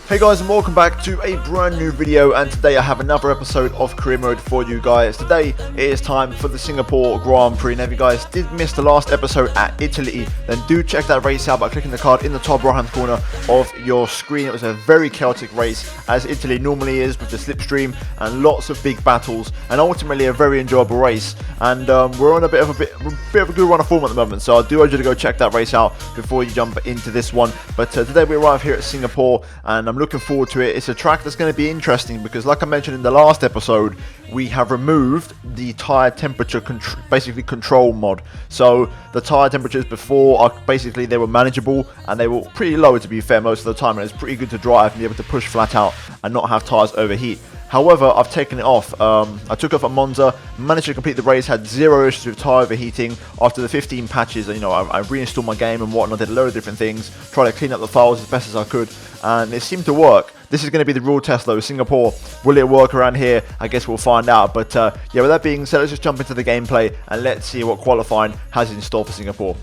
Hey guys, and welcome back to a brand new video, and today I have another episode of career mode for you guys. Today it is time for the Singapore Grand Prix. Now if you guys did miss the last episode at Italy, then do check that race out by clicking the card in the top right hand corner of your screen. It was a very chaotic race, as Italy normally is, with the slipstream and lots of big battles, and ultimately a very enjoyable race. And we're on a bit of a good run of form at the moment, so I do urge you to go check that race out before you jump into this one. But today we arrive here at Singapore, and I'm looking forward to it. It's a track that's going to be interesting because, like I mentioned in the last episode, we have removed the tyre temperature control mod. So the tyre temperatures before are basically, they were manageable and they were pretty low, to be fair, most of the time, and it's pretty good to drive and be able to push flat out and not have tyres overheat. However, I've taken it off. I took off at Monza, managed to complete the race, had zero issues with tyre overheating after the 15 patches. You know, I reinstalled my game and whatnot, did a load of different things, tried to clean up the files as best as I could, and it seemed to work. This is going to be the real test though, Singapore. Will it work around here? I guess we'll find out. But yeah, with that being said, let's just jump into the gameplay and let's see what qualifying has in store for Singapore.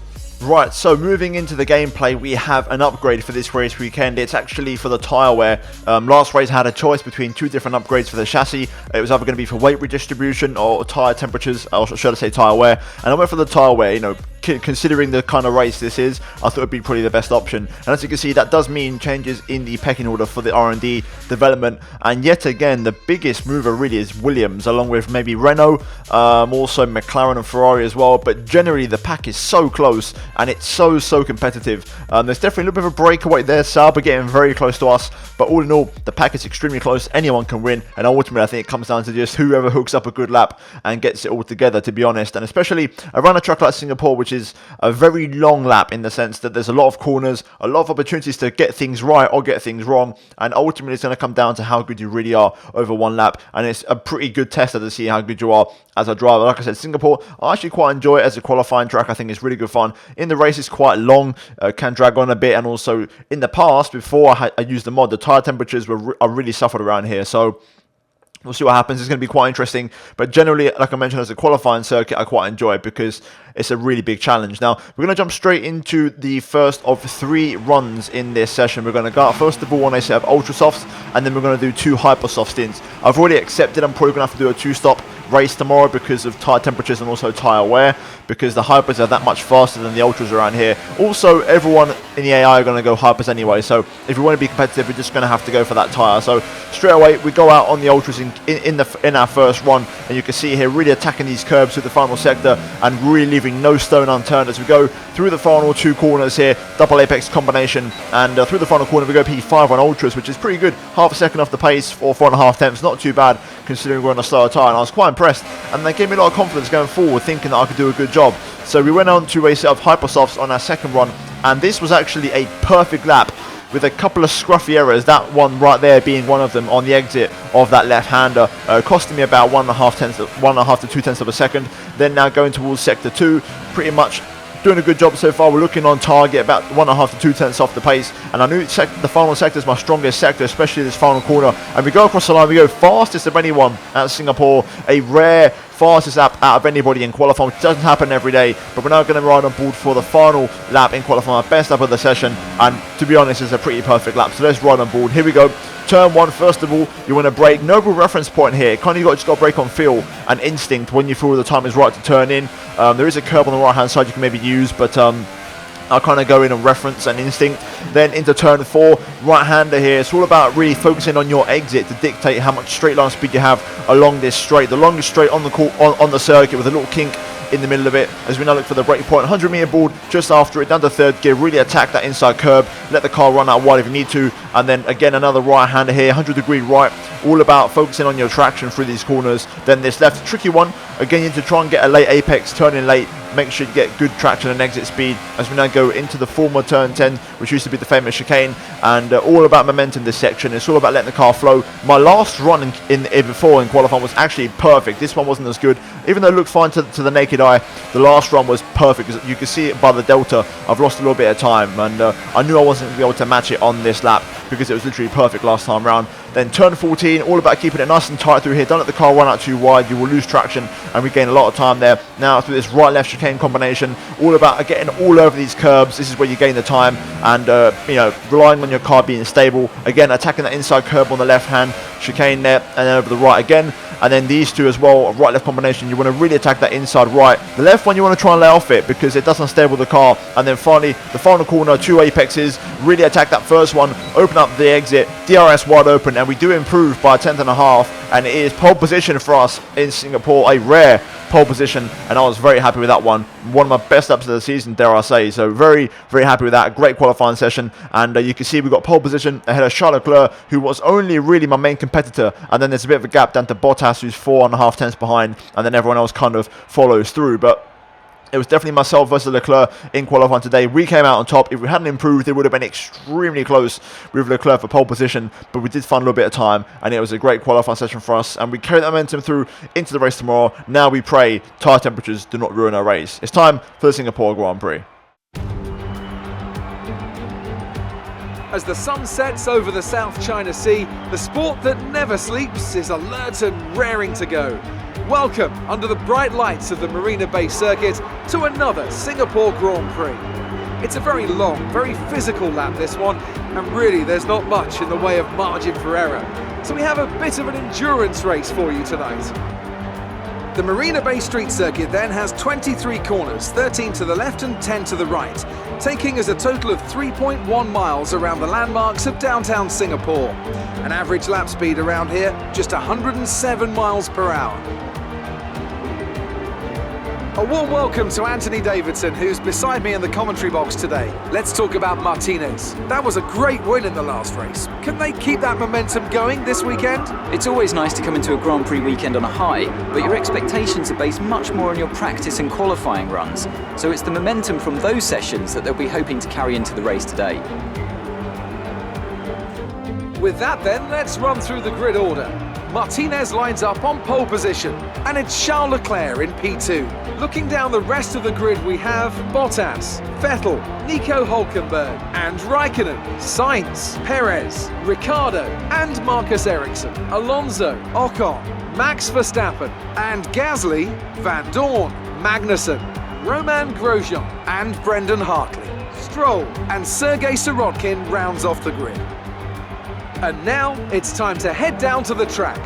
Right, so moving into the gameplay, we have an upgrade for this race weekend. It's actually for the tyre wear. Last race I had a choice between two different upgrades for the chassis. It was either going to be for weight redistribution or tyre temperatures, or should I say tyre wear. And I went for the tyre wear. You know, considering the kind of race this is, I thought it would be probably the best option. And as you can see, that does mean changes in the pecking order for the R&D development. And yet again, the biggest mover really is Williams, along with maybe Renault, also McLaren and Ferrari as well. But generally, the pack is so close and it's so competitive. There's definitely a little bit of a breakaway there. Sauber getting very close to us, but all in all, the pack is extremely close. Anyone can win, and ultimately I think it comes down to just whoever hooks up a good lap and gets it all together, to be honest. And especially around a track like Singapore, which is a very long lap in the sense that there's a lot of corners, a lot of opportunities to get things right or get things wrong, and ultimately it's going to come down to how good you really are over one lap. And it's a pretty good tester to see how good you are as a driver. Like I said, Singapore, I actually quite enjoy it as a qualifying track. I think it's really good fun. In the race, it's quite long, can drag on a bit, and also in the past, before I used the mod, the tyre temperatures are really suffered around here. So we'll see what happens. It's going to be quite interesting. But generally, like I mentioned, as a qualifying circuit, I quite enjoy it because it's a really big challenge. Now, we're going to jump straight into the first of 3 runs in this session. We're going to go out, first of all, on a set of Ultra Softs, and then we're going to do 2 Hyper Soft stints. I've already accepted I'm probably going to have to do a 2-stop race tomorrow because of tyre temperatures and also tyre wear, because the Hypers are that much faster than the Ultras around here. Also, everyone in the AI are going to go Hypers anyway, so if we want to be competitive, we're just going to have to go for that tyre. So straight away, we go out on the Ultras in our first run, and you can see here really attacking these curbs through the final sector and really leaving no stone unturned as we go through the final 2 corners here, double apex combination, and through the final corner we go P5 on Ultras, which is pretty good, half a second off the pace, or 4.5 tenths, not too bad considering we're on a slower tyre, and I was quite impressed, and they gave me a lot of confidence going forward, thinking that I could do a good job. So we went on to a set of Hypersofts on our second run, and this was actually a perfect lap with a couple of scruffy errors, that one right there being one of them on the exit of that left-hander, costing me about 1.5 to 2 tenths of a second. Then now going towards sector 2, pretty much doing a good job so far. We're looking on target, about 1.5 to 2 tenths off the pace, and I knew the final sector is my strongest sector, especially this final corner, and we go across the line. We go fastest of anyone at Singapore, a rare fastest lap out of anybody in qualifying, which doesn't happen every day, but we're now going to ride on board for the final lap in qualifying, our best lap of the session, and to be honest, it's a pretty perfect lap. So let's ride on board. Here we go. Turn 1, first of all, you want to brake. No real reference point here. Kind of just got to brake on feel and instinct when you feel the time is right to turn in. There is a curb on the right hand side you can maybe use, but I'll kind of go in on reference and instinct. Then into turn 4, right-hander here. It's all about really focusing on your exit to dictate how much straight line speed you have along this straight. The longest straight on the circuit with a little kink in the middle of it, as we now look for the break point. 100 meter board just after it, down to third gear, really attack that inside curb, let the car run out wide if you need to, and then again another right-hander here, 100-degree right, all about focusing on your traction through these corners. Then this left, tricky one, again you need to try and get a late apex, turn in late, make sure you get good traction and exit speed, as we now go into the former turn 10, which used to be the famous chicane, and all about momentum this section. It's all about letting the car flow. My last run before in qualifying was actually perfect. This one wasn't as good, even though it looked fine to the naked eye. The last run was perfect, because you can see it by the delta. I've lost a little bit of time, and I knew I wasn't going to be able to match it on this lap because it was literally perfect last time round. Then turn 14, all about keeping it nice and tight through here. Don't let the car run out too wide, you will lose traction and regain a lot of time there. Now through this right left chicane, chicane combination, all about getting all over these curbs. This is where you gain the time and relying on your car being stable. Again, attacking that inside curb on the left hand, chicane there, and then over the right again. And then these two as well, right-left combination, you want to really attack that inside right. The left one you want to try and lay off it because it doesn't unstable the car. And then finally, the final corner, 2 apexes, really attack that first one, open up the exit, DRS wide open, and we do improve by a tenth and a half. And it is pole position for us in Singapore, a rare pole position, and I was very happy with that one. One of my best laps of the season, dare I say. So very, very happy with that. Great qualifying session, and you can see we got pole position ahead of Charles Leclerc, who was only really my main competitor, and then there's a bit of a gap down to Bottas, who's 4.5 tenths behind, and then everyone else kind of follows through. But it was definitely myself versus Leclerc in qualifying today. We came out on top. If we hadn't improved, it would have been extremely close with Leclerc for pole position, but we did find a little bit of time, and it was a great qualifying session for us, and we carried that momentum through into the race tomorrow. Now we pray tyre temperatures do not ruin our race. It's time for the Singapore Grand Prix. As the sun sets over the South China Sea, the sport that never sleeps is alert and raring to go. Welcome, under the bright lights of the Marina Bay circuit, to another Singapore Grand Prix. It's a very long, very physical lap, this one, and really there's not much in the way of margin for error. So we have a bit of an endurance race for you tonight. The Marina Bay Street Circuit then has 23 corners, 13 to the left and 10 to the right, taking us a total of 3.1 miles around the landmarks of downtown Singapore. An average lap speed around here, just 107 miles per hour. A warm welcome to Anthony Davidson, who's beside me in the commentary box today. Let's talk about Martinez. That was a great win in the last race. Can they keep that momentum going this weekend? It's always nice to come into a Grand Prix weekend on a high, but your expectations are based much more on your practice and qualifying runs. So it's the momentum from those sessions that they'll be hoping to carry into the race today. With that then, let's run through the grid order. Martinez lines up on pole position, and it's Charles Leclerc in P2. Looking down the rest of the grid, we have Bottas, Vettel, Nico Hülkenberg, and Raikkonen, Sainz, Perez, Ricciardo, and Marcus Ericsson, Alonso, Ocon, Max Verstappen, and Gasly, Van Dorn, Magnussen, Romain Grosjean, and Brendan Hartley. Stroll and Sergei Sirotkin rounds off the grid. And now it's time to head down to the track.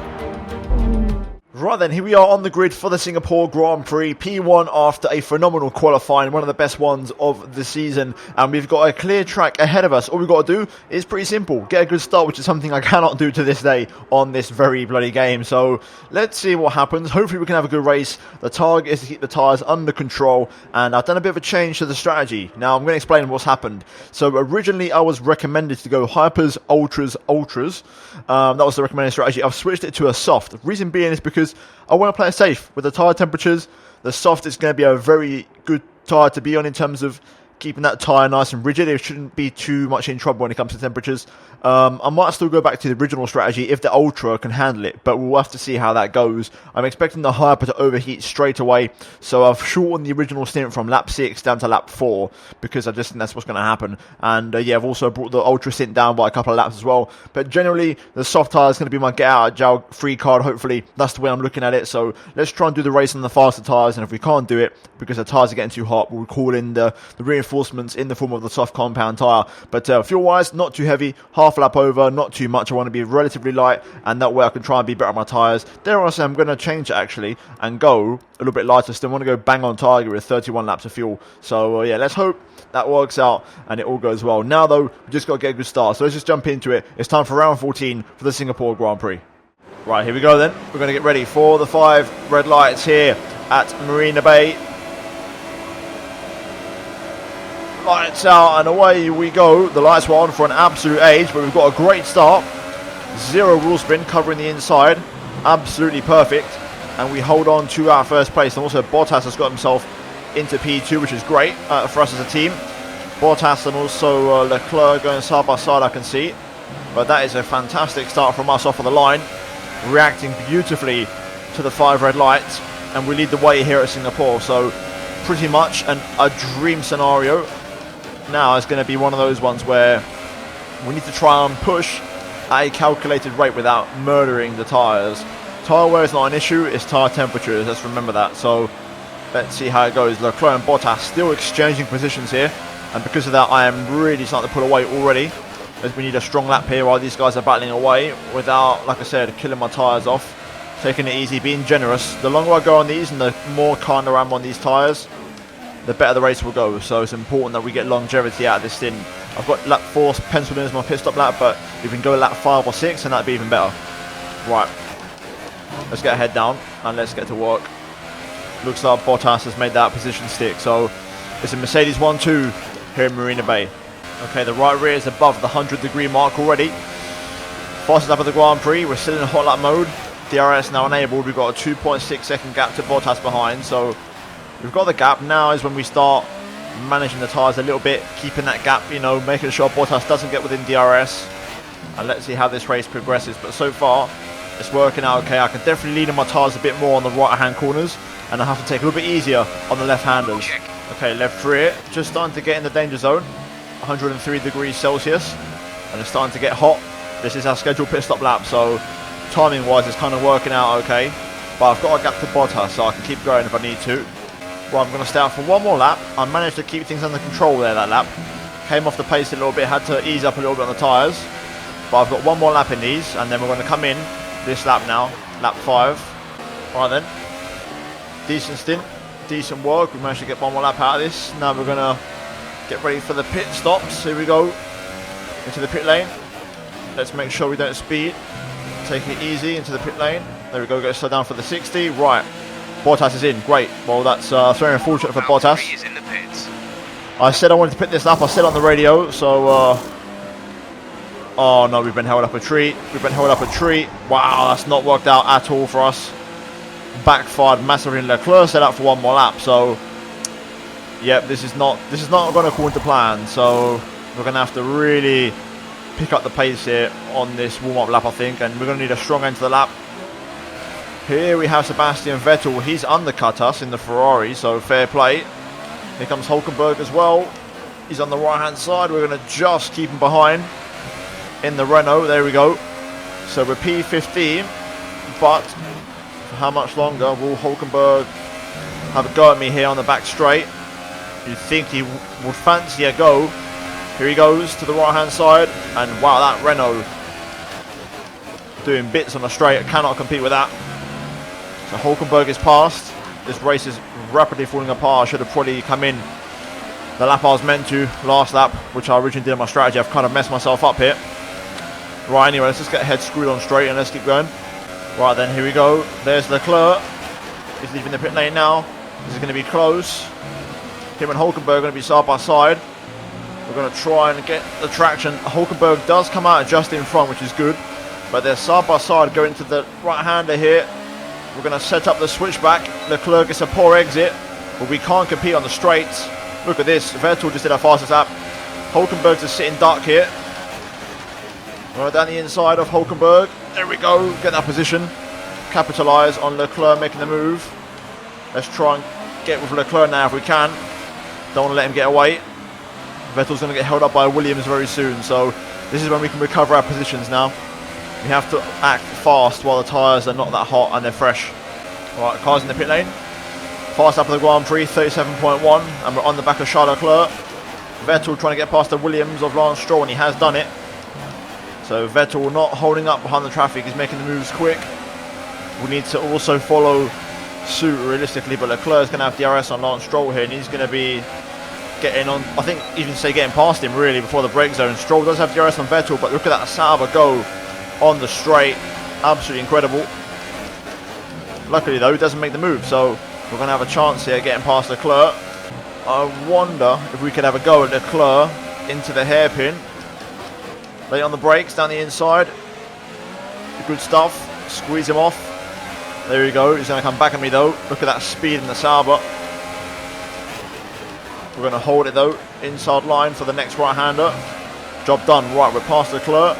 Right then, here we are on the grid for the Singapore Grand Prix, P1 after a phenomenal qualifying, one of the best ones of the season, and we've got a clear track ahead of us. All we've got to do is pretty simple, get a good start, which is something I cannot do to this day on this very bloody game. So let's see what happens. Hopefully we can have a good race. The target is to keep the tyres under control, and I've done a bit of a change to the strategy. Now I'm going to explain what's happened. So originally I was recommended to go Hypers, Ultras, Ultras. That was the recommended strategy. I've switched it to a soft. The reason being is because I want to play it safe with the tyre temperatures. The soft is going to be a very good tyre to be on in terms of keeping that tyre nice and rigid. It shouldn't be too much in trouble when it comes to temperatures. I might still go back to the original strategy if the Ultra can handle it, but we'll have to see how that goes. I'm expecting the Hyper to overheat straight away, so I've shortened the original stint from lap 6 down to lap 4, because I just think that's what's going to happen. And yeah, I've also brought the Ultra stint down by a couple of laps as well. But generally, the soft tyre is going to be my get out of jail free card, hopefully. That's the way I'm looking at it. So let's try and do the race on the faster tyres, and if we can't do it, because the tyres are getting too hot, we'll call in the reinforcements in the form of the soft compound tyre. But fuel-wise, not too heavy, half a lap over, not too much. I want to be relatively light, and that way I can try and be better on my tyres. Dare I say, I'm going to change it actually and go a little bit lighter. Still want to go bang on target with 31 laps of fuel. So yeah, let's hope that works out and it all goes well. Now though, we just got to get a good start. So let's just jump into it. It's time for round 14 for the Singapore Grand Prix. Right, here we go then. We're going to get ready for the 5 red lights here at Marina Bay. Lights out and away we go. The lights were on for an absolute age, but we've got a great start. 0 wheel spin covering the inside. Absolutely perfect. And we hold on to our first place. And also Bottas has got himself into P2, which is great for us as a team. Bottas and also Leclerc going side by side, I can see. But that is a fantastic start from us off of the line. Reacting beautifully to the 5 red lights. And we lead the way here at Singapore. So pretty much a dream scenario. Now it's going to be one of those ones where we need to try and push at a calculated rate without murdering the tyres. Tyre wear is not an issue, it's tyre temperatures, let's remember that. So Let's see how it goes. Leclerc and Bottas still exchanging positions here, and because of that I am really starting to pull away already, as we need a strong lap here while these guys are battling away without, like I said, killing my tyres off. Taking it easy, being generous. The longer I go on these and the more kinder I am on these tyres, the better the race will go. So it's important that we get longevity out of this stint. I've got lap 4 penciled in as my pit stop lap, but if we can go lap 5 or 6, then that'd be even better. Right, let's get a head down and let's get to work. Looks like Bottas has made that position stick, so it's a Mercedes 1-2 here in Marina Bay. Okay, the right rear is above the 100-degree mark already. Fastest lap of the Grand Prix, we're still in hot lap mode. DRS now enabled, we've got a 2.6 second gap to Bottas behind, so we've got the gap. Now is when we start managing the tyres a little bit, keeping that gap, you know, making sure Bottas doesn't get within DRS, and let's see how this race progresses. But so far it's working out okay. I can definitely lean on my tyres a bit more on the right hand corners, and I have to take a little bit easier on the left handers. Okay, left rear just starting to get in the danger zone, 103 degrees Celsius, and it's starting to get hot. This is our scheduled pit stop lap, so timing wise it's kind of working out okay, but I've got a gap to Bottas, so I can keep going if I need to. Right, I'm going to stay out for one more lap. I managed to keep things under control there that lap. Came off the pace a little bit, had to ease up a little bit on the tyres, but I've got one more lap in these, and then we're going to come in this lap now, lap 5. Right then, decent stint, decent work. We managed to get one more lap out of this. Now we're going to get ready for the pit stops. Here we go, into the pit lane. Let's make sure we don't speed. Taking it easy into the pit lane. There we go, go slow down for the 60. Right, Bottas is in, great. Well, that's very unfortunate for Bottas. I said I wanted to pit this lap, I said on the radio, so oh no, we've been held up a treat. Wow, that's not worked out at all for us. Backfired massively. Leclerc set up for one more lap, so yep, this is not going to according to plan, so we're going to have to really pick up the pace here on this warm-up lap, I think, and we're going to need a strong end to the lap. Here we have Sebastian Vettel. He's undercut us in the Ferrari, so fair play. Here comes Hulkenberg as well. He's on the right-hand side. We're going to just keep him behind in the Renault. There we go. So we're P15, but for how much longer will Hulkenberg have a go at me here on the back straight? You'd think he would fancy a go. Here he goes to the right-hand side, and wow, that Renault doing bits on the straight. I cannot compete with that. So Hulkenberg is passed. This race is rapidly falling apart. I should have probably come in the lap I was meant to last lap, which I originally did on my strategy. I've kind of messed myself up here. Right, anyway, let's just get head screwed on straight and let's keep going. Right then, here we go. There's Leclerc. He's leaving the pit lane now. This is going to be close. Him and Hulkenberg are going to be side by side. We're going to try and get the traction. Hulkenberg does come out just in front, which is good. But they're side by side going to the right-hander here. We're going to set up the switchback. Leclerc gets a poor exit, but we can't compete on the straights. Look at this. Vettel just did our fastest lap. Hulkenberg's just sitting duck here. Right down the inside of Hulkenberg. There we go. Get that position. Capitalise on Leclerc making the move. Let's try and get with Leclerc now if we can. Don't want to let him get away. Vettel's going to get held up by Williams very soon, so this is when we can recover our positions now. We have to act fast while the tyres are not that hot and they're fresh. Alright, cars in the pit lane. Fast up of the Grand Prix, 37.1, and we're on the back of Charles Leclerc. Vettel trying to get past the Williams of Lance Stroll, and he has done it. So Vettel not holding up behind the traffic, he's making the moves quick. We need to also follow suit realistically, but Leclerc's going to have DRS on Lance Stroll here, and he's going to be getting on, I think even say getting past him really before the brake zone. Stroll does have DRS on Vettel, but look at that Sauber go on the straight, absolutely incredible. Luckily though, he doesn't make the move, so we're going to have a chance here getting past Leclerc. I wonder if we could have a go at Leclerc into the hairpin. Late on the brakes, down the inside. Good stuff, squeeze him off. There we go, he's going to come back at me though. Look at that speed in the Sauber. We're going to hold it though, inside line for the next right-hander. Job done. Right, we're past Leclerc.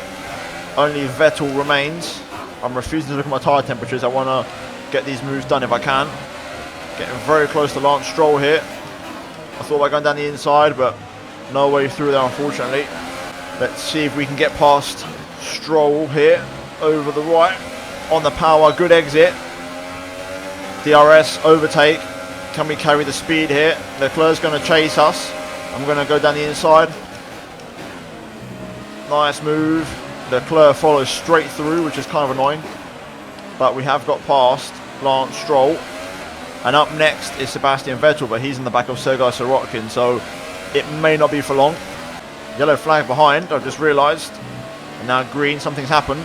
Only Vettel remains. I'm refusing to look at my tyre temperatures. I want to get these moves done if I can. Getting very close to Lance Stroll here. I thought about going down the inside, but no way through there unfortunately. Let's see if we can get past Stroll here. Over the right. On the power, good exit. DRS, overtake. Can we carry the speed here? Leclerc's going to chase us. I'm going to go down the inside. Nice move. Leclerc follows straight through, which is kind of annoying. But we have got past Lance Stroll. And up next is Sebastian Vettel, but he's in the back of Sergei Sorokin, so it may not be for long. Yellow flag behind, I've just realised. And now green, something's happened.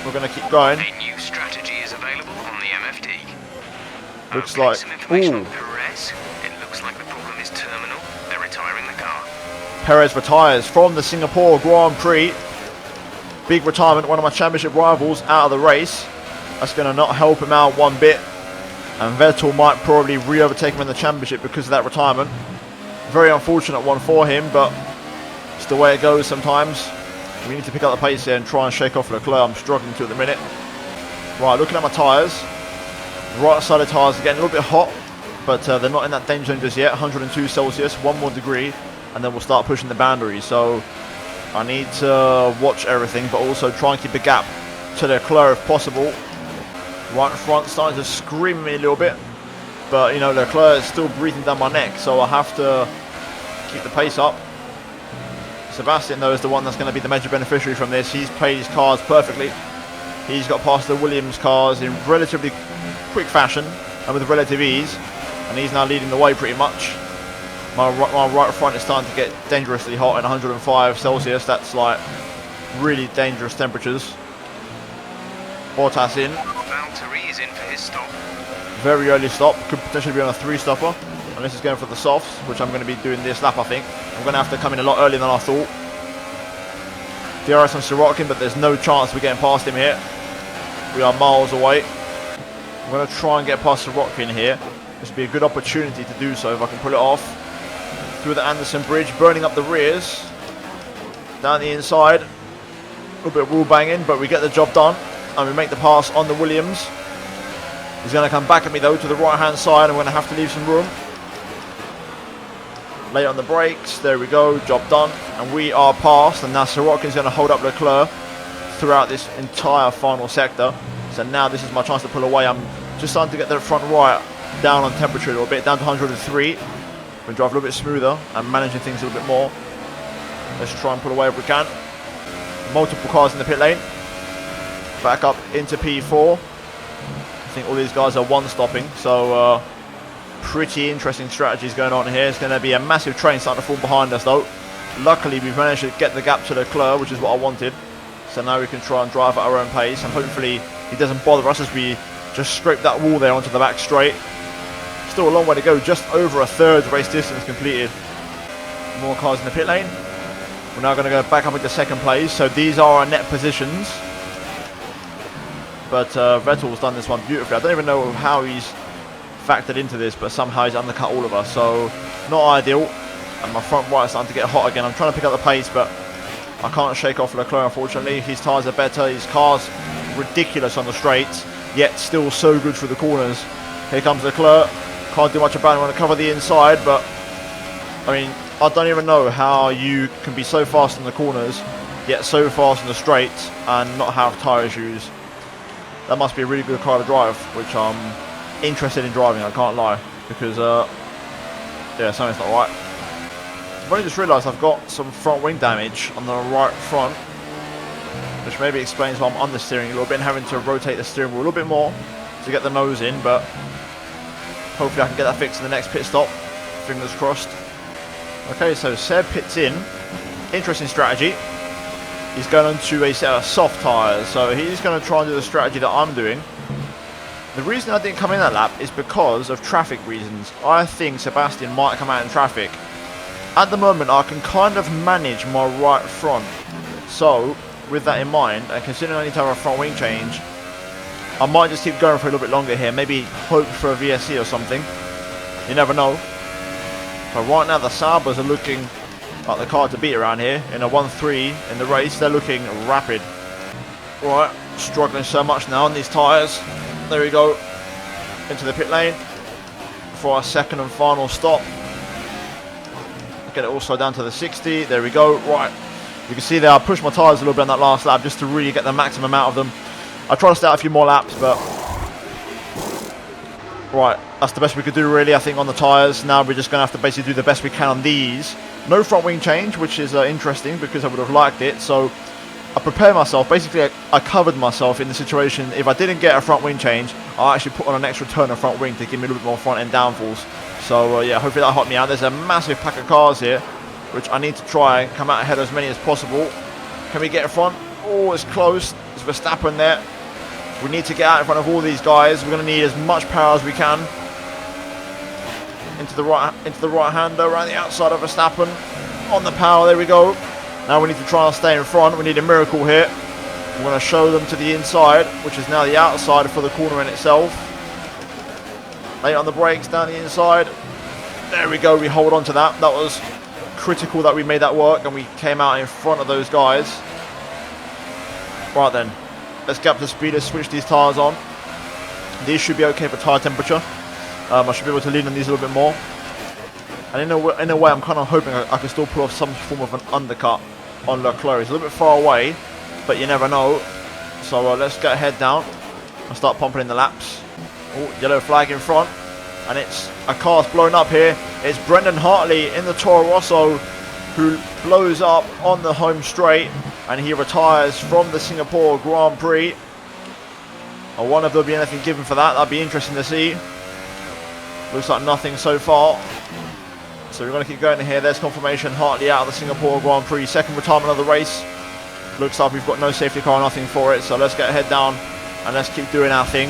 We're going to keep going. A new strategy is available on the MFD. Looks Okay, like... some information Ooh. on Perez. It looks like the problem is terminal. They're retiring the car. Perez retires from the Singapore Grand Prix. Big retirement, one of my championship rivals out of the race. That's going to not help him out one bit. And Vettel might probably re-overtake him in the championship because of that retirement. Very unfortunate one for him, but it's the way it goes sometimes. We need to pick up the pace here and try and shake off Leclerc. I'm struggling to at the minute. Right, looking at my tyres. The right side of tyres are getting a little bit hot, but they're not in that danger zone just yet. 102 Celsius, 1 more degree, and then we'll start pushing the boundaries. So I need to watch everything, but also try and keep a gap to Leclerc if possible. Right in front starting to scream me a little bit, but you know, Leclerc is still breathing down my neck, so I have to keep the pace up. Sebastian though is the one that's going to be the major beneficiary from this. He's played his cars perfectly. He's got past the Williams cars in relatively quick fashion and with relative ease, and he's now leading the way pretty much. My right front is starting to get dangerously hot at 105 Celsius. That's like really dangerous temperatures. Bottas in. Valtteri is in for his stop. Very early stop. Could potentially be on a 3-stopper. And this is going for the softs, which I'm going to be doing this lap, I think. I'm going to have to come in a lot earlier than I thought. DRS on Sorokin, but there's no chance we're getting past him here. We are miles away. I'm going to try and get past Sorokin here. This would be a good opportunity to do so if I can pull it off. Through the Anderson Bridge, burning up the rears. Down the inside. A little bit of wall banging, but we get the job done. And we make the pass on the Williams. He's going to come back at me though to the right hand side. I'm going to have to leave some room. Late on the brakes. There we go. Job done. And we are past. And now Sorokin's going to hold up Leclerc throughout this entire final sector. So now this is my chance to pull away. I'm just starting to get the front right down on temperature a little bit. Down to 103. We drive a little bit smoother and managing things a little bit more. Let's try and pull away if we can. Multiple cars in the pit lane. Back up into P4. I think all these guys are one-stopping, so pretty interesting strategies going on here. It's going to be a massive train starting to fall behind us though. Luckily we've managed to get the gap to Leclerc, which is what I wanted. So now we can try and drive at our own pace, and hopefully he doesn't bother us as we just scrape that wall there onto the back straight. Still a long way to go, just over a third race distance completed. More cars in the pit lane. We're now going to go back up into second place, so these are our net positions. But Vettel's done this one beautifully. I don't even know how he's factored into this, but somehow he's undercut all of us. So not ideal. And my front right is starting to get hot again. I'm trying to pick up the pace, but I can't shake off Leclerc, unfortunately. His tyres are better. His car's ridiculous on the straights, yet still so good through the corners. Here comes Leclerc. Can't do much about it. I'm going to cover the inside, but I mean, I don't even know how you can be so fast in the corners, yet so fast in the straights, and not have tyre issues. That must be a really good car to drive, which I'm interested in driving, I can't lie, because yeah, something's not right. I've only just realised I've got some front wing damage on the right front, which maybe explains why I'm understeering a little bit and having to rotate the steering wheel a little bit more to get the nose in, but hopefully I can get that fixed in the next pit stop, fingers crossed. Okay, so Seb pits in. Interesting strategy. He's going into a set of soft tyres, so he's going to try and do the strategy that I'm doing. The reason I didn't come in that lap is because of traffic reasons. I think Sebastian might come out in traffic. At the moment, I can kind of manage my right front. So, with that in mind, and considering I need to have a front wing change, I might just keep going for a little bit longer here. Maybe hope for a VSC or something. You never know. But right now, the Saubers are looking like the car to beat around here. In a 1-3 in the race, they're looking rapid. Right, struggling so much now on these tyres. There we go. Into the pit lane for our second and final stop. Get it also down to the 60. There we go. Right, you can see there I pushed my tyres a little bit on that last lap just to really get the maximum out of them. I try to stay out a few more laps, but Right, that's the best we could do really, I think, on the tyres. Now we're just going to have to basically do the best we can on these. No front wing change, which is interesting because I would have liked it. So I prepared myself. Basically, I covered myself in the situation. If I didn't get a front wing change, I actually put on an extra turn of front wing to give me a little bit more front end downfalls. So yeah, hopefully that helped me out. There's a massive pack of cars here, which I need to try and come out ahead as many as possible. Can we get in front? Oh, it's close. There's Verstappen there. We need to get out in front of all these guys. We're going to need as much power as we can. Into the right hander around the outside of Verstappen. On the power, there we go. Now we need to try and stay in front. We need a miracle here. We're going to show them to the inside, which is now the outside for the corner in itself. Late on the brakes, down the inside. There we go. We hold on to that. That was critical that we made that work and we came out in front of those guys. Right then. Let's get up to speed, let's switch these tyres on. These should be okay for tyre temperature. I should be able to lean on these a little bit more. And in a way, I'm kind of hoping I can still pull off some form of an undercut on Leclerc. It's a little bit far away, but you never know. So let's get head down and start pumping in the laps. Oh, yellow flag in front. And it's a car's blown up here. It's Brendan Hartley in the Toro Rosso who blows up on the home straight. And he retires from the Singapore Grand Prix. I wonder if there'll be anything given for that. That'd be interesting to see. Looks like nothing so far. So we're going to keep going here. There's confirmation. Hartley out of the Singapore Grand Prix. Second retirement of the race. Looks like we've got no safety car, nothing for it. So let's get head down and let's keep doing our thing.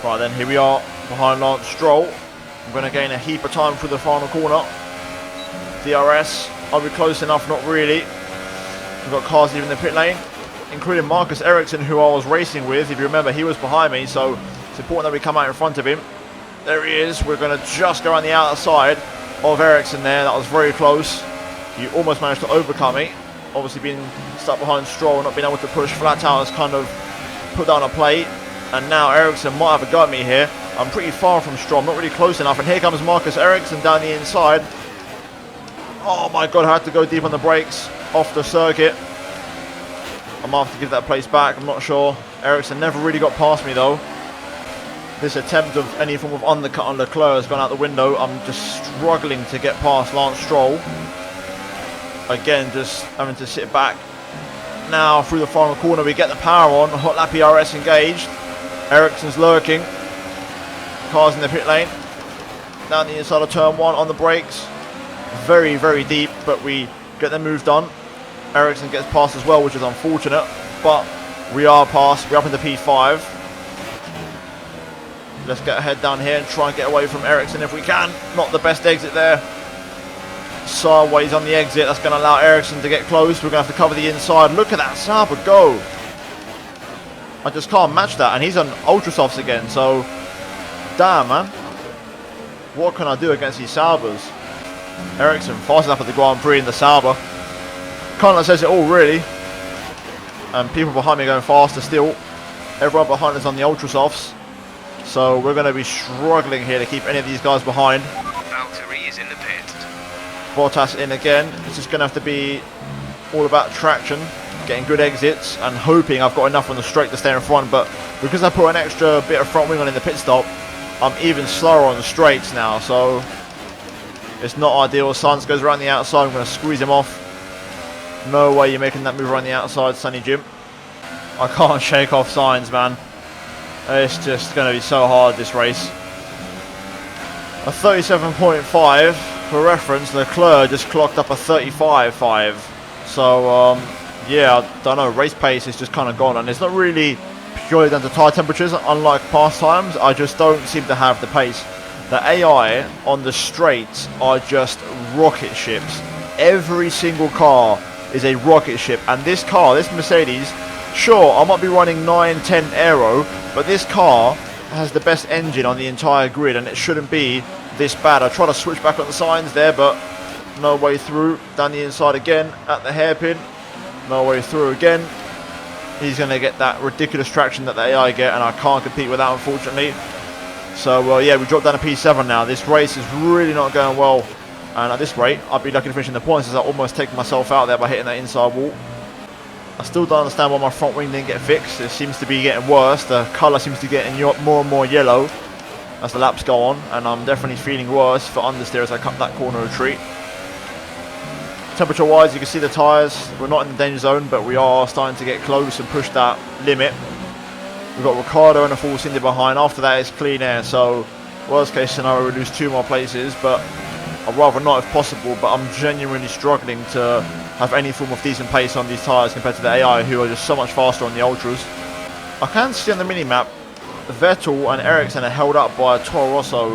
Right then, here we are behind Lance Stroll. I'm going to gain a heap of time through the final corner. DRS. Are we close enough? Not really. We've got cars leaving the pit lane, including Marcus Ericsson, who I was racing with. If you remember, he was behind me, so it's important that we come out in front of him. There he is. We're going to just go on the outside of Ericsson there. That was very close. He almost managed to overcome me. Obviously being stuck behind Stroll, not being able to push. Flat out has kind of put down a plate. And now Ericsson might have a go at me here. I'm pretty far from Stroll, not really close enough. And here comes Marcus Ericsson down the inside. Oh my God, I had to go deep on the brakes. Off the circuit. I might have to give that place back, I'm not sure. Ericsson never really got past me though. This attempt of any form of undercut on Leclerc has gone out the window. I'm just struggling to get past Lance Stroll. Again, just having to sit back. Now through the final corner we get the power on. Hot lap ERS engaged. Ericsson's lurking. Cars in the pit lane. Down the inside of turn 1 on the brakes. Very, very deep, but we get the move done. Ericsson gets past as well, which is unfortunate, but we are past. We're up into P5. Let's get a head down here and try and get away from Ericsson if we can. Not the best exit there. Sideways on the exit. That's going to allow Ericsson to get close. We're going to have to cover the inside. Look at that Sauber go. I just can't match that. And he's on ultra softs again, so damn, man. What can I do against these Saubers? Ericsson fast enough at the Grand Prix in the Sauber. Kind of says it all, really. And people behind me going faster still. Everyone behind us on the ultra softs. So we're going to be struggling here to keep any of these guys behind. Valtteri is in the pit. Bottas in again. It's just going to have to be all about traction, getting good exits, and hoping I've got enough on the straight to stay in front. But because I put an extra bit of front wing on in the pit stop, I'm even slower on the straights now. So it's not ideal. Sainz goes around the outside. I'm going to squeeze him off. No way you're making that move around the outside, Sonny Jim. I can't shake off Sainz, man. It's just going to be so hard, this race. A 37.5. For reference, Leclerc just clocked up a 35.5. So, yeah, I don't know. Race pace is just kind of gone. And it's not really purely down to tyre temperatures. Unlike past times, I just don't seem to have the pace. The AI on the straights are just rocket ships. Every single car is a rocket ship, and this car, this Mercedes, sure, I might be running 910 aero, but this car has the best engine on the entire grid, and it shouldn't be this bad. I try to switch back on the signs there, but no way through. Down the inside again at the hairpin, no way through again. He's going to get that ridiculous traction that the AI get, and I can't compete with that, unfortunately. So yeah, we dropped down to P7 now. This race is really not going well. And at this rate, I'd be lucky to finish in the points as I almost take myself out there by hitting that inside wall. I still don't understand why my front wing didn't get fixed. It seems to be getting worse. The colour seems to be getting more and more yellow. as the laps go on, and I'm definitely feeling worse for understeer as I cut that corner retreat. Temperature wise, you can see the tyres, we're not in the danger zone, but we are starting to get close and push that limit. We've got Ricciardo and a Force India behind. After that is clean air, so worst case scenario we lose 2 more places, but I'd rather not if possible. But I'm genuinely struggling to have any form of decent pace on these tyres compared to the AI, who are just so much faster on the Ultras. I can see on the mini-map Vettel and Ericsson are held up by a Toro Rosso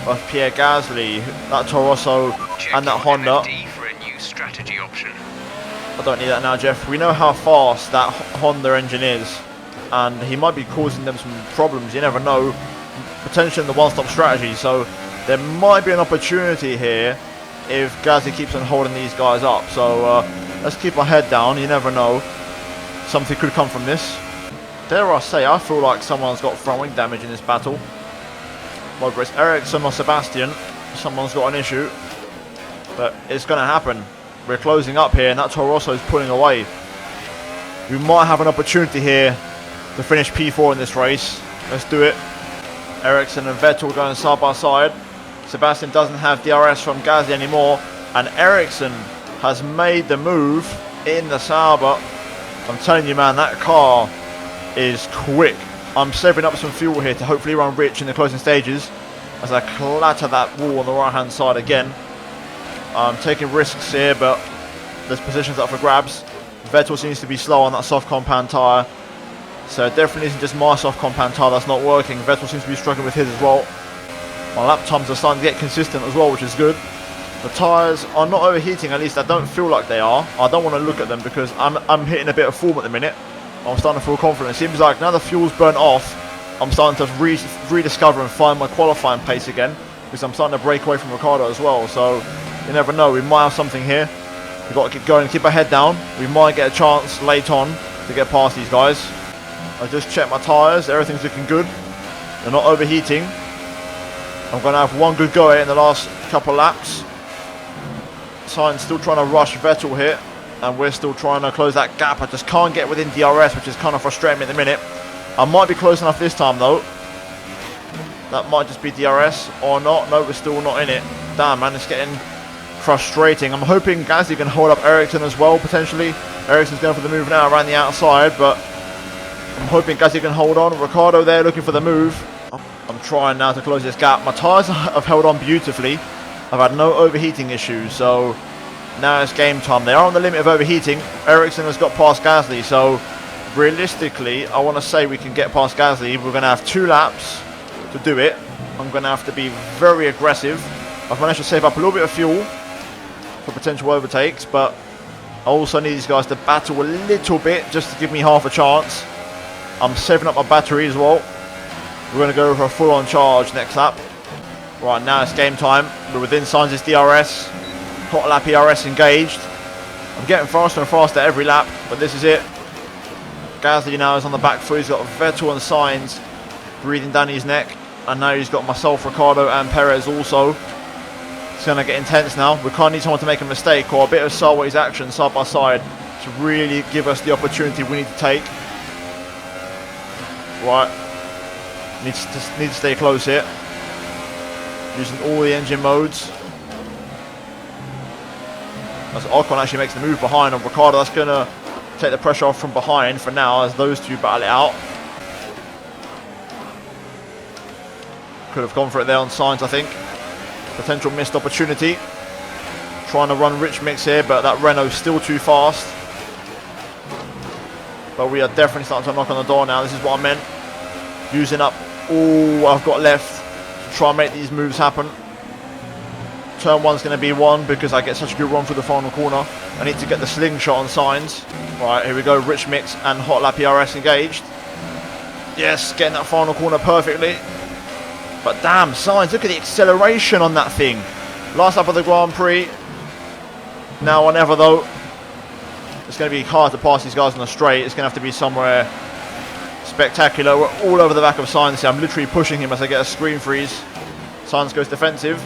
of Pierre Gasly. That Toro Rosso and that Honda. for a new strategy option. I don't need that now, Jeff. We know how fast that Honda engine is, and he might be causing them some problems. You never know. Potentially in the one-stop strategy, so there might be an opportunity here if Gasly keeps on holding these guys up. So let's keep our head down. You never know. Something could come from this. Dare I say, I feel like someone's got front wing damage in this battle. Whether it's Ericsson or Sebastian, someone's got an issue. But it's going to happen. We're closing up here, and that Toro Rosso is pulling away. We might have an opportunity here to finish P4 in this race. Let's do it. Ericsson and Vettel going side by side. Sebastian doesn't have DRS from Gasly anymore, and Ericsson has made the move in the Sauber. I'm telling you, man, that car is quick. I'm saving up some fuel here to hopefully run rich in the closing stages as I clatter that wall on the right hand side again. I'm taking risks here, but there's positions up for grabs. Vettel seems to be slow on that soft compound tyre, so it definitely isn't just my soft compound tyre that's not working. Vettel seems to be struggling with his as well. My lap times are starting to get consistent as well, which is good. The tyres are not overheating, at least I don't feel like they are. I don't want to look at them because I'm hitting a bit of form at the minute. I'm starting to feel confident. It seems like now the fuel's burnt off, I'm starting to rediscover and find my qualifying pace again, because I'm starting to break away from Ricciardo as well. So you never know, we might have something here. We've got to keep going, keep our head down. We might get a chance late on to get past these guys. I just checked my tyres, everything's looking good. They're not overheating. I'm going to have one good go at it in the last couple of laps. Sainz still trying to rush Vettel here, and we're still trying to close that gap. I just can't get within DRS, which is kind of frustrating me at the minute. I might be close enough this time though. That might just be DRS or not. No, we're still not in it. Damn, man, it's getting frustrating. I'm hoping Gasly can hold up Ericsson as well, potentially. Ericsson's going for the move now around the outside, but I'm hoping Gasly can hold on. Ricciardo there looking for the move. I'm trying now to close this gap. My tyres have held on beautifully. I've had no overheating issues, so now it's game time. They are on the limit of overheating. Ericsson has got past Gasly, so realistically, I want to say we can get past Gasly. We're going to have 2 laps to do it. I'm going to have to be very aggressive. I've managed to save up a little bit of fuel for potential overtakes, but I also need these guys to battle a little bit just to give me half a chance. I'm saving up my battery as well. We're going to go for a full-on charge next lap. Right, now it's game time. We're within Sainz's DRS. Hot lap ERS engaged. I'm getting faster and faster every lap, but this is it. Gasly now is on the back foot. He's got Vettel and Sainz breathing down his neck, and now he's got myself, Ricciardo and Perez also. It's going to get intense now. We can't need someone to make a mistake or a bit of sideways action side by side to really give us the opportunity we need to take. Right, need to stay close here. Using all the engine modes. As Ocon actually makes the move behind on Ricciardo, that's going to take the pressure off from behind for now as those two battle it out. Could have gone for it there on Sainz, I think. Potential missed opportunity. Trying to run rich mix here, but that Renault's still too fast. But we are definitely starting to knock on the door now. This is what I meant. Using up all I've got left to try and make these moves happen. Turn 1's going to be 1 because I get such a good run through the final corner. I need to get the slingshot on Sainz. Right, here we go. Rich mix and hot lap ERS engaged. Yes, getting that final corner perfectly. But damn, Sainz, look at the acceleration on that thing. Last lap of the Grand Prix. Now or never though. It's going to be hard to pass these guys on the straight. It's going to have to be somewhere spectacular. We're all over the back of Sainz here. I'm literally pushing him as I get a screen freeze. Sainz goes defensive.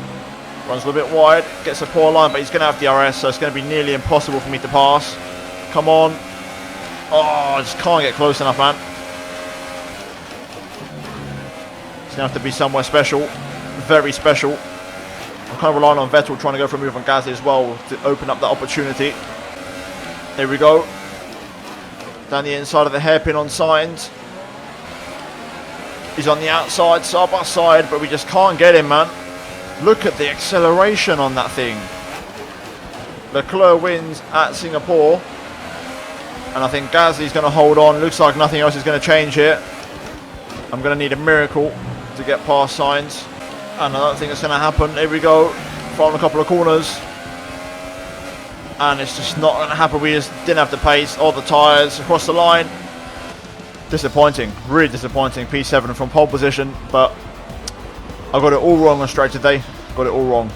Runs a little bit wide. Gets a poor line, but he's going to have DRS, so it's going to be nearly impossible for me to pass. Come on. Oh, I just can't get close enough, man. It's going to have to be somewhere special. Very special. I'm kind of relying on Vettel trying to go for a move on Gasly as well to open up that opportunity. There we go. Down the inside of the hairpin on Sainz. He's on the outside, side by side, but we just can't get him, man. Look at the acceleration on that thing. Leclerc wins at Singapore. And I think Gasly's going to hold on. Looks like nothing else is going to change here. I'm going to need a miracle to get past Sainz. And I don't think it's going to happen. Here we go. Following a couple of corners. And it's just not going to happen. We just didn't have the pace or the tyres across the line. Disappointing. Really disappointing. P7 from pole position. But I got it all wrong on straight today. Got it all wrong.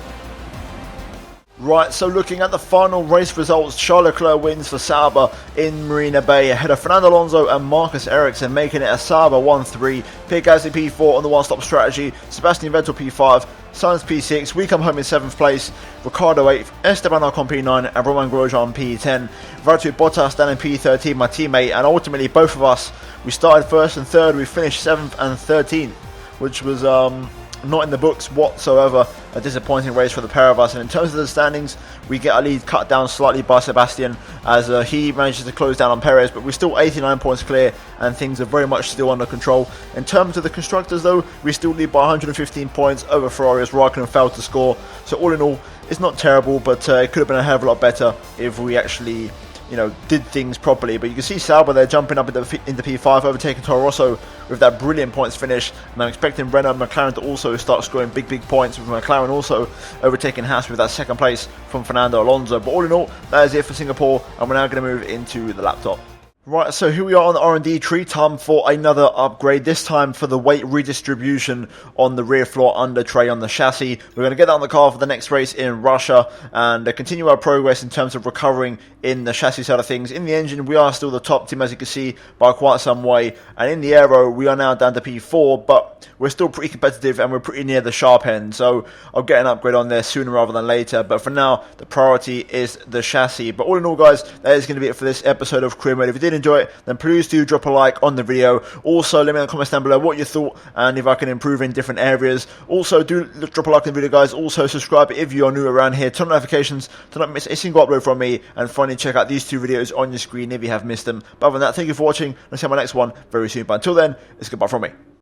Right, so looking at the final race results, Charles Leclerc wins for Sauber in Marina Bay ahead of Fernando Alonso and Marcus Ericsson, making it a Sauber 1-3, Pierre Gasly P4 on the one-stop strategy, Sebastian Vettel P5, Sainz P6, we come home in 7th place, Ricciardo 8th, Esteban Ocon P9 and Romain Grosjean P10, Valtteri Bottas down in P13, my teammate, and ultimately both of us, we started 1st and 3rd, we finished 7th and 13th, which was not in the books whatsoever. A disappointing race for the pair of us, and in terms of the standings, we get our lead cut down slightly by Sebastian as he manages to close down on Perez, but we're still 89 points clear and things are very much still under control. In terms of the constructors though, we still lead by 115 points over Ferrari as Raikkonen failed to score, so all in all it's not terrible, but it could have been a hell of a lot better if we actually did things properly. But you can see Sauber there jumping up into P5, overtaking Toro Rosso with that brilliant points finish, and I'm expecting Renault and McLaren to also start scoring big points, with McLaren also overtaking Haas with that 2nd place from Fernando Alonso. But all in all, that is it for Singapore, and we're now going to move into the laptop. Right, so here we are on the R&D tree, time for another upgrade, this time for the weight redistribution on the rear floor under tray on the chassis. We're going to get that on the car for the next race in Russia and continue our progress in terms of recovering in the chassis side of things. In the engine, we are still the top team, as you can see, by quite some way, and in the aero, we are now down to P4, but we're still pretty competitive and we're pretty near the sharp end, so I'll get an upgrade on there sooner rather than later, but for now, the priority is the chassis. But all in all, guys, that is going to be it for this episode of Career Mode. If you did enjoy it, then please do drop a like on the video. Also, let me know in the comments down below what you thought and if I can improve in different areas. Also, do drop a like on the video, guys. Also, subscribe if you are new around here. Turn on notifications to not miss a single upload from me. And finally, check out these 2 videos on your screen if you have missed them. But other than that, thank you for watching. I'll see you on my next one very soon. But until then, it's goodbye from me.